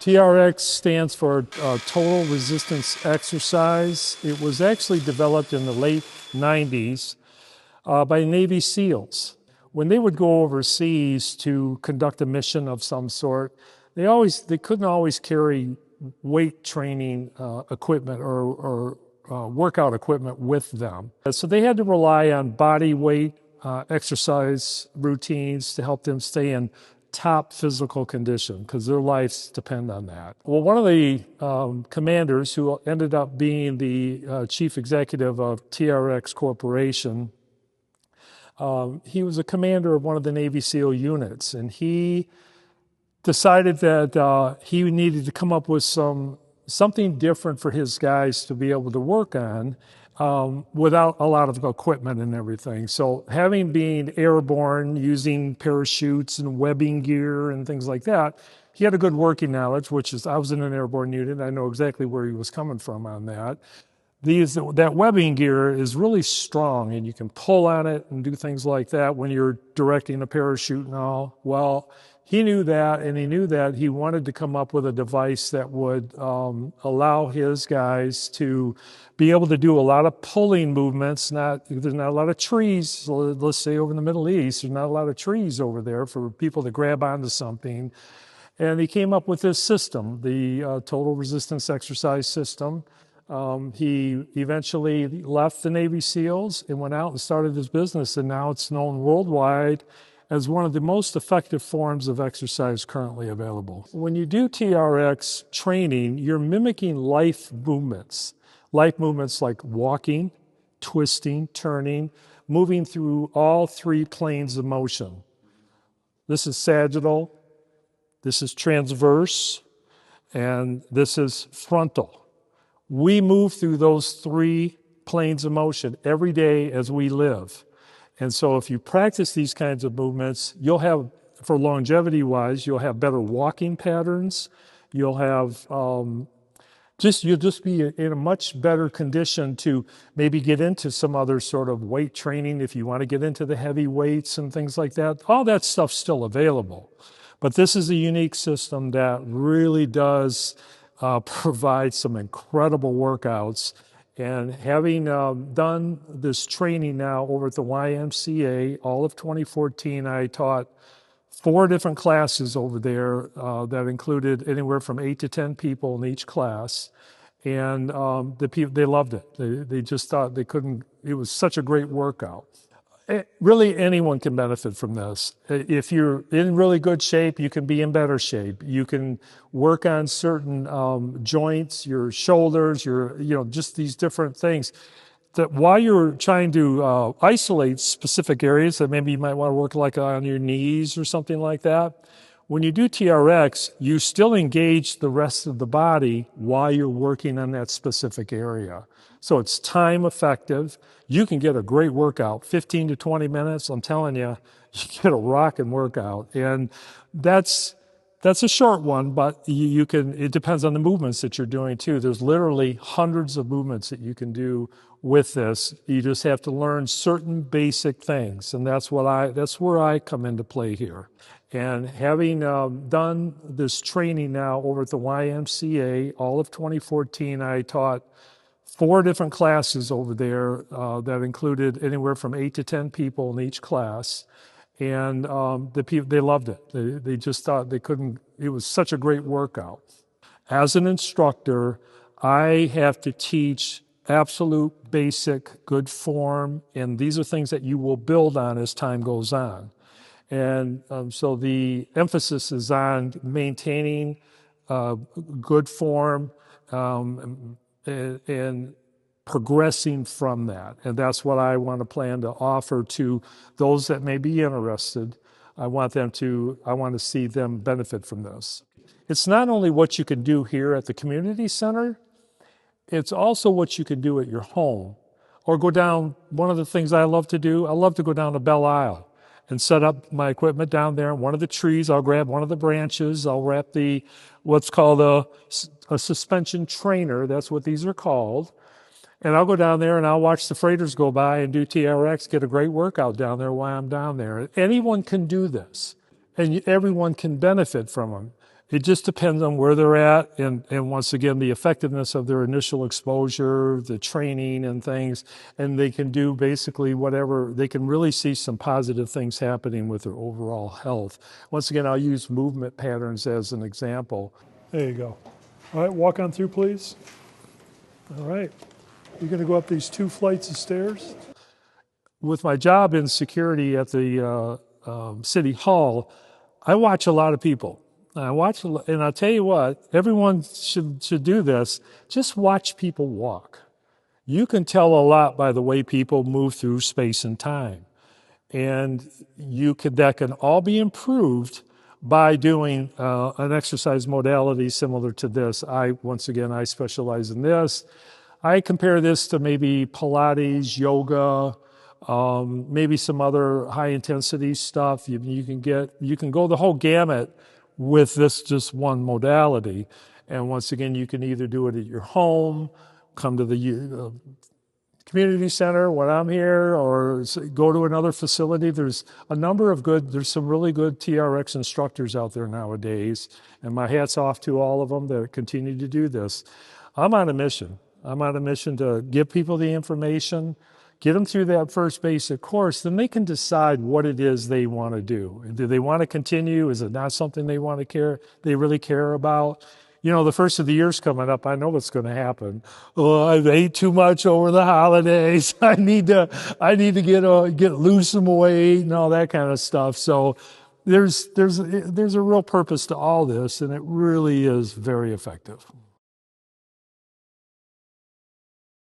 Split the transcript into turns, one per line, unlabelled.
TRX stands for Total Resistance Exercise. It was actually developed in the late 90s by Navy SEALs. When they would go overseas to conduct a mission of some sort, they couldn't always carry weight training equipment or workout equipment with them. So they had to rely on body weight exercise routines to help them stay in top physical condition because their lives depend on that. Well, one of the commanders who ended up being the chief executive of TRX Corporation, he was a commander of one of the Navy SEAL units, and he decided that he needed to come up with something different for his guys to be able to work on without a lot of equipment and everything. So having been airborne, using parachutes and webbing gear and things like that, he had a good working knowledge, which is, I was in an airborne unit. I know exactly where he was coming from on that. That webbing gear is really strong, and you can pull on it and do things like that when you're directing a parachute and all. Well, he knew that, and he knew that he wanted to come up with a device that would allow his guys to be able to do a lot of pulling movements. There's not a lot of trees, let's say over in the Middle East, there's not a lot of trees over there for people to grab onto something. And he came up with this system, the Total Resistance Exercise System. He eventually left the Navy SEALs and went out and started his business, and now it's known worldwide as one of the most effective forms of exercise currently available. When you do TRX training, you're mimicking life movements like walking, twisting, turning, moving through all three planes of motion. This is sagittal, this is transverse, and this is frontal. We move through those three planes of motion every day as we live. And so if you practice these kinds of movements, you'll have, for longevity-wise, you'll have better walking patterns. You'll have, you'll just be in a much better condition to maybe get into some other sort of weight training if you want to get into the heavy weights and things like that. All that stuff's still available. But this is a unique system that really does provide some incredible workouts. And having done this training now over at the YMCA, all of 2014, I taught 4 different classes over there that included anywhere from 8 to 10 people in each class. And the people, they loved it. They just thought they couldn't, it was such a great workout. Really, anyone can benefit from this. If you're in really good shape, you can be in better shape. You can work on certain joints, your shoulders, just these different things. That while you're trying to isolate specific areas that maybe you might want to work like on your knees or something like that, when you do TRX, you still engage the rest of the body while you're working on that specific area. So it's time effective. You can get a great workout, 15 to 20 minutes. I'm telling you, you get a rocking workout. And that's a short one, but you can, it depends on the movements that you're doing too. There's literally hundreds of movements that you can do with this. You just have to learn certain basic things. And that's where I come into play here. And having done this training now over at the YMCA, all of 2014, I taught 4 different classes over there that included anywhere from 8 to 10 people in each class. And the people, they loved it. They just thought they couldn't, it was such a great workout. As an instructor, I have to teach absolute basic good form, and these are things that you will build on as time goes on. And so the emphasis is on maintaining good form and progressing from that. And that's what I want to plan to offer to those that may be interested. I want to see them benefit from this. It's not only what you can do here at the community center, it's also what you can do at your home. Or go down, one of the things I love to do, I love to go down to Belle Isle and set up my equipment down there. One of the trees, I'll grab one of the branches, I'll wrap what's called a suspension trainer, that's what these are called. And I'll go down there and I'll watch the freighters go by and do TRX, get a great workout down there while I'm down there. Anyone can do this, and everyone can benefit from them. It just depends on where they're at, and once again, the effectiveness of their initial exposure, the training and things, and they can do basically whatever. They can really see some positive things happening with their overall health. Once again, I'll use movement patterns as an example. There you go. All right, walk on through, please. All right. You're going to go up these 2 flights of stairs. With my job in security at the City Hall, I watch a lot of people. And I'll tell you what, everyone should do this. Just watch people walk. You can tell a lot by the way people move through space and time. And that can all be improved by doing an exercise modality similar to this. Once again, I specialize in this. I compare this to maybe Pilates, yoga, maybe some other high intensity stuff. You can go the whole gamut with this just one modality. And once again, you can either do it at your home, come to the community center when I'm here, or go to another facility. There's some really good TRX instructors out there nowadays, and my hat's off to all of them that continue to do this. I'm on a mission. I'm on a mission to give people the information, get them through that first basic course, then they can decide what it is they want to do. Do they want to continue? Is it not something they really care about? You know, the first of the year's coming up. I know what's going to happen. Oh, I've ate too much over the holidays. I need to lose some weight and all that kind of stuff. So there's a real purpose to all this, and it really is very effective.